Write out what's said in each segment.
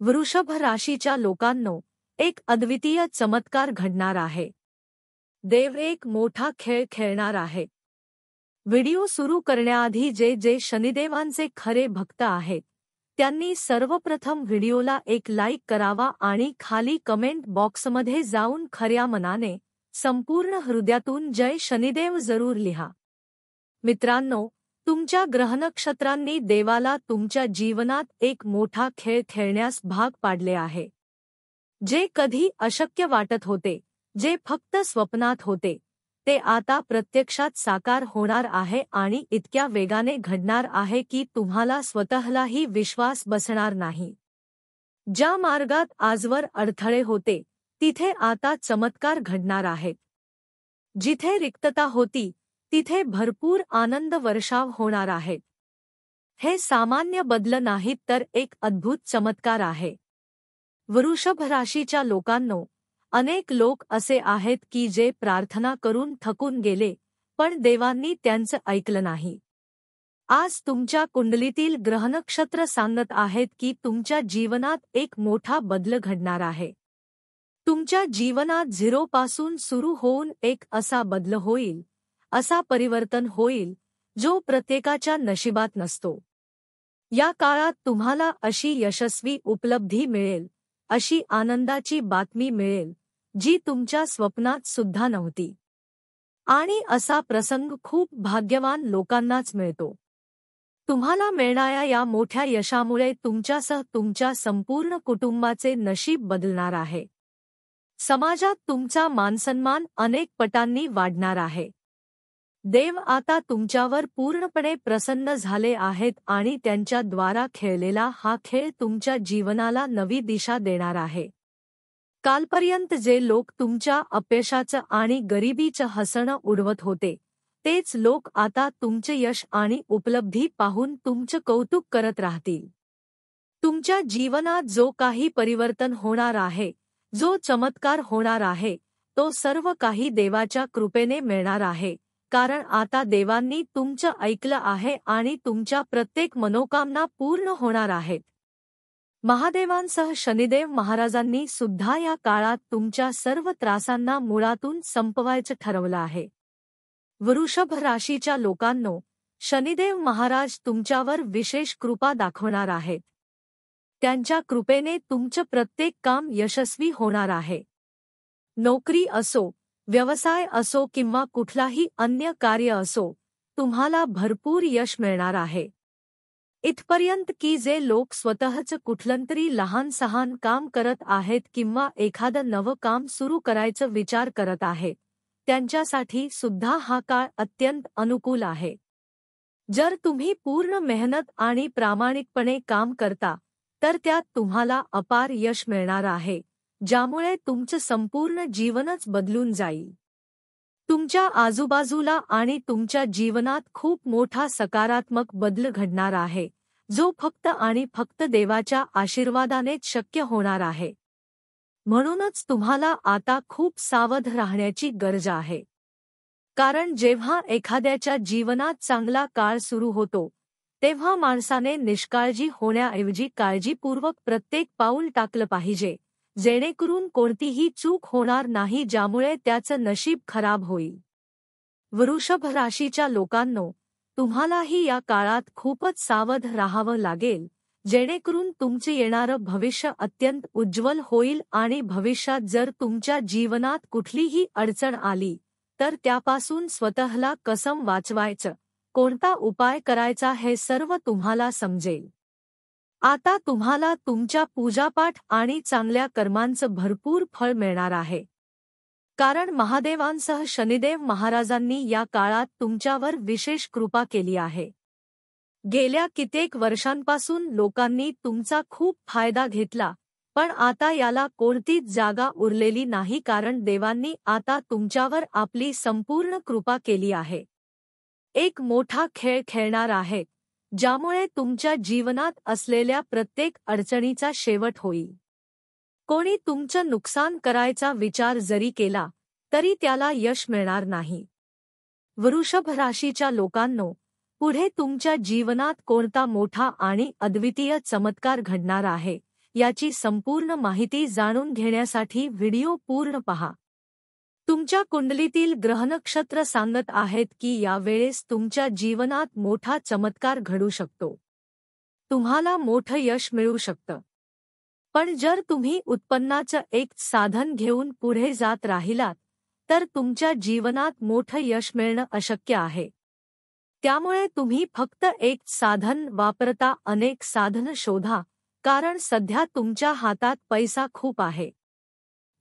वृषभ राशीच्या लोकांनो, एक अद्वितीय चमत्कार घडणार आहे. देव एक मोठा खेळ खेळणार आहे. व्हिडिओ सुरू करण्याआधी जे जे शनिदेवांचे खरे भक्त आहेत त्यांनी सर्वप्रथम व्हिडिओला एक लाईक करावा आणि खाली कमेंट बॉक्समध्ये जाऊन खऱ्या मनाने संपूर्ण हृदयातून जय शनिदेव जरूर लिहा. मित्रांनो, तुमच्या ग्रहनक्षत्रांनी देवाला तुमच्या जीवनात एक मोठा खेळ खेळण्यास भाग पाडले आहे. जे कधी अशक्य वाटत होते, जे फक्त स्वप्नात होते, ते आता प्रत्यक्षात साकार होणार आहे आणि इतक्या वेगाने घडणार आहे की तुम्हाला स्वतःलाही विश्वास बसणार नाही. ज्या मार्गात आजवर अडथळे होते, तिथे आता चमत्कार घडणार आहेत. जिथे रिक्तता होती, तिथे भरपूर आनंद वर्षाव होणार आहेत. हे सामान्य बदल नाहीत तर एक अद्भुत चमत्कार आहे. वृषभ राशीच्या लोकांनो, अनेक लोक असे आहेत की जे प्रार्थना करून थकून गेले, पण देवांनी त्यांचं ऐकलं नाही. आज तुमच्या कुंडलीतील ग्रहनक्षत्र सांगत आहेत की तुमच्या जीवनात एक मोठा बदल घडणार आहे. तुमच्या जीवनात झिरोपासून सुरू होऊन एक असा बदल होईल, असा परिवर्तन होईल, जो प्रत्येकाच्या नशिबात नसतो. या काळात तुम्हाला अशी यशस्वी उपलब्धी मिळेल, अशी आनंदाची बातमी मिळेल, जी तुमच्या स्वप्नात सुद्धा नव्हती. आणि असा प्रसंग खूप भाग्यवान लोकांनाच मिळतो. तुम्हाला मिळणाऱ्या या मोठ्या यशामुळे तुमच्यासह तुमच्या संपूर्ण कुटुंबाचे नशीब बदलणार आहे. समाजात तुमचा मानसन्मान अनेक पटांनी वाढणार आहे. देव आता तुमच्यावर पूर्णपणे प्रसन्न झाले आहेत आणि त्यांच्या द्वारा खेळलेला हा खेळ तुमच्या जीवनाला नवी दिशा देणार आहे. कालपर्यंत जे लोक तुमच्या अपयशाचं आणि गरिबीचं हसणं उडवत होते, तेच लोक आता तुमचे यश आणि उपलब्धी पाहून तुमचं कौतुक करत राहतील. तुमच्या जीवनात जो काही परिवर्तन होणार आहे, जो चमत्कार होणार आहे, तो सर्व काही देवाच्या कृपेने मिळणार आहे. कारण आता देवांनी तुमचं ऐकलं आहे आणि तुमच्या प्रत्येक मनोकामना पूर्ण होणार आहेत. महादेवांसह शनिदेव महाराजांनी सुद्धा या काळात तुमच्या सर्व त्रासांना मुळातून संपवायचं ठरवलं आहे. वृषभ राशीच्या लोकांनो, शनिदेव महाराज तुमच्यावर विशेष कृपा दाखवणार आहेत. त्यांच्या कृपेने तुमचं प्रत्येक काम यशस्वी होणार आहे. नोकरी असो, व्यवसाय असो किंवा कुठलाही अन्य कार्य असो, तुम्हाला भरपूर यश मिळणार आहे. इथपर्यंत की जे लोक स्वतःचं कुठलंतरी लहान-सहान काम करत आहेत किंवा एखादं नवं काम सुरू करायचं विचार करत आहेत, त्यांच्यासाठी सुद्धा हा काळ अत्यंत अनुकूल आहे. जर तुम्ही पूर्ण मेहनत आणि प्रामाणिकपणे काम करता, तर त्यात तुम्हाला अपार यश मिळणार आहे, ज्यामुळे तुमचं संपूर्ण जीवनच बदलून जाईल. तुमच्या आजूबाजूला आणि तुमच्या जीवनात खूप मोठा सकारात्मक बदल घडणार आहे, जो फक्त आणि फक्त देवाच्या आशीर्वादानेच शक्य होणार आहे. म्हणूनच तुम्हाला आता खूप सावध राहण्याची गरज आहे. कारण जेव्हा एखाद्याच्या जीवनात चांगला काळ सुरू होतो, तेव्हा माणसाने निष्काळजी होण्याऐवजी काळजीपूर्वक प्रत्येक पाऊल टाकलं पाहिजे, जेणेकरून कोणतीही चूक होणार नाही ज्यामुळे त्याचं नशीब खराब होईल. वृषभ राशीच्या लोकांनो, तुम्हालाही या काळात खूपच सावध राहावं लागेल, जेणेकरून तुमचे येणारं भविष्य अत्यंत उज्ज्वल होईल आणि भविष्यात जर तुमच्या जीवनात कुठलीही अडचण आली, तर त्यापासून स्वतःला कसं वाचवायचं, कोणता उपाय करायचा हे सर्व तुम्हाला समजेल. आता तुम्हाला तुमच्या पूजापाठ आणि चांगल्या कर्मांचं भरपूर फळ मिळणार आहे. कारण महादेवांसह शनिदेव महाराजांनी या काळात तुमच्यावर विशेष कृपा केली आहे. गेल्या कित्येक वर्षांपासून लोकांनी तुमचा खूप फायदा घेतला, पण आता याला कोणतीच जागा उरलेली नाही कारण देवांनी आता तुमच्यावर आपली संपूर्ण कृपा केली आहे. एक मोठा खेळ खेळणार आहे, ज्यामुळे तुमच्या जीवनात असलेल्या प्रत्येक अडचणीचा शेवट होईल. कोणी तुमचं नुकसान करायचा विचार जरी केला, तरी त्याला यश मिळणार नाही. वृषभ राशीच्या लोकांनो, पुढे तुमच्या जीवनात कोणता मोठा आणि अद्वितीय चमत्कार घडणार आहे, याची संपूर्ण माहिती जाणून घेण्यासाठी व्हिडिओ पूर्ण पहा. तुमच्या कुंडलीतील ग्रहनक्षत्र सांगत आहेत की या वेळेस तुमच्या जीवनात मोठा चमत्कार घडू शकतो. तुम्हाला मोठं यश मिळू शकतं. पण जर तुम्ही उत्पन्नाचं एक साधन घेऊन पुढे जात राहिलात तर तुमच्या जीवनात मोठं यश मिळणं अशक्य आहे. त्यामुळे तुम्ही फक्त एक साधन वापरता अनेक साधनं शोधा, कारण सध्या तुमच्या हातात पैसा खूप आहे.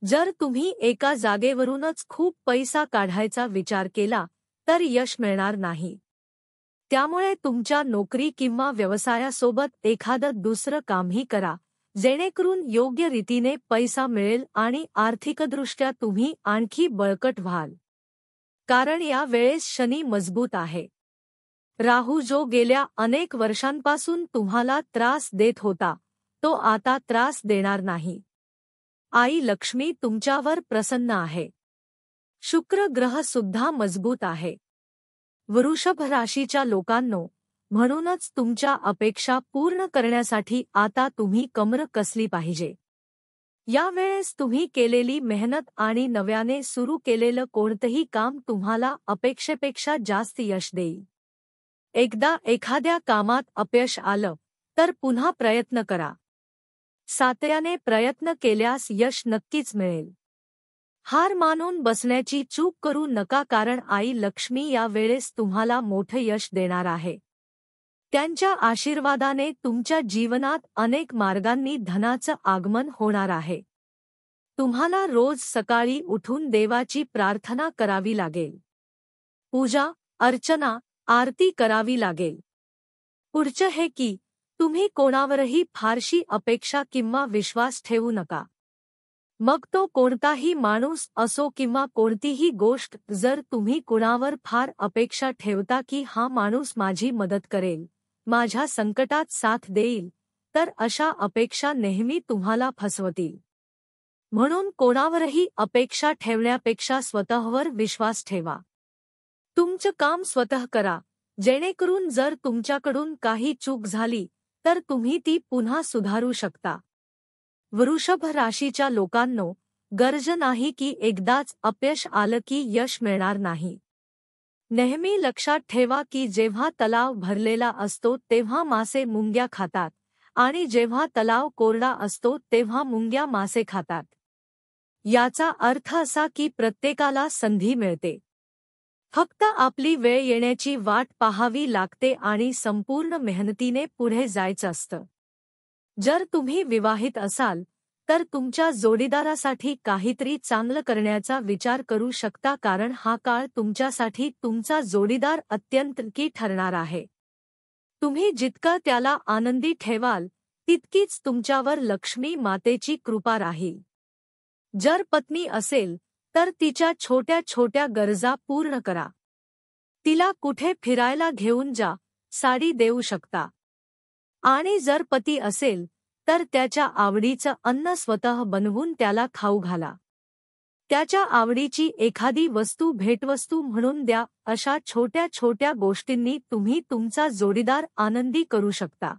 जर तुम्ही एका जागेवरूनच खूप पैसा काढायचा विचार केला तर यश मिळणार नाही. त्यामुळे तुमच्या नोकरी किंवा व्यवसायासोबत एखादं दुसरं कामही करा, जेणेकरून योग्य रीतीने पैसा मिळेल आणि आर्थिकदृष्ट्या तुम्ही आणखी बळकट व्हाल. कारण या वेळेस शनी मजबूत आहे. राहू जो गेल्या अनेक वर्षांपासून तुम्हाला त्रास देत होता, तो आता त्रास देणार नाही. आई लक्ष्मी तुमच्यावर प्रसन्न आहे. शुक्र ग्रह सुद्धा मजबूत आहे. वृषभ राशीच्या लोकांनो, म्हणूनच तुमच्या अपेक्षा पूर्ण करण्यासाठी आता तुम्ही कमर कसली पाहिजे. या वेळेस तुम्ही केलेली मेहनत आणि नव्याने सुरू केलेलं कोणतंही काम तुम्हाला अपेक्षेपेक्षा जास्त यश देईल. एकदा एखाद्या कामात अपयश आलं तर पुन्हा प्रयत्न करा. सातत्याने प्रयत्न केल्यास यश नक्कीच मिळेल. हार मानून बसण्याची चूक करू नका, कारण आई लक्ष्मी या वेळेस तुम्हाला मोठं यश देणार आहे. त्यांच्या आशीर्वादाने तुमच्या जीवनात अनेक मार्गांनी धनाचं आगमन होणार आहे. तुम्हाला रोज सकाळी उठून देवाची प्रार्थना करावी लागेल. पूजा, अर्चना, आरती करावी लागेल. पुढचं हे की तुम्ही कोणावरही फारशी अपेक्षा किंवा विश्वास ठेवू नका. मग तो कोणताही माणूस असो किंवा कोणतीही गोष्ट. जर तुम्ही कुणावर फार अपेक्षा ठेवता की हा माणूस माझी मदत करेल, माझ्या संकटात साथ देईल, तर अशा अपेक्षा नेहमी तुम्हाला फसवतील. म्हणून कोणावरही अपेक्षा ठेवण्यापेक्षा स्वतःवर विश्वास ठेवा. तुमचं काम स्वतः करा, जेणेकरून जर तुमच्याकडून काही चूक झाली तर तुम्ही ती पुन्हा सुधारू शकता. वृषभ राशीच्या लोकांनो, गरज नाही की एकदाच अपयश आलं की यश मिळणार नाही. नेहमी लक्षात ठेवा की जेव्हा तलाव भरलेला असतो तेव्हा मासे मुंग्या खातात आणि जेव्हा तलाव कोरडा असतो तेव्हा मुंग्या मासे खातात. याचा अर्थ असा की प्रत्येकाला संधी मिळते. फक्त आपली वेळ येण्याची वाट पाहावी लागते आणि संपूर्ण मेहनतीने पुढे जायचं असतं. जर तुम्ही विवाहित असाल तर तुमच्या जोडीदारासाठी काहीतरी चांगलं करण्याचा विचार करू शकता, कारण हा काळ तुमच्यासाठी तुमचा जोडीदार अत्यंत की ठरणार आहे. तुम्ही जितकं त्याला आनंदी ठेवाल तितकीच तुमच्यावर लक्ष्मी मातेची कृपा राहील. जर पत्नी असेल तर तिच्या छोट्या छोट्या गरजा पूर्ण करा. तिला कुठे फिरायला घेऊन जा, साडी देऊ शकता. आणि जर पती असेल तर त्याच्या आवडीचं अन्न स्वतः बनवून त्याला खाऊ घाला. त्याच्या आवडीची एखादी वस्तू भेटवस्तू म्हणून द्या. अशा छोट्या छोट्या गोष्टींनी तुम्ही तुमचा जोडीदार आनंदी करू शकता.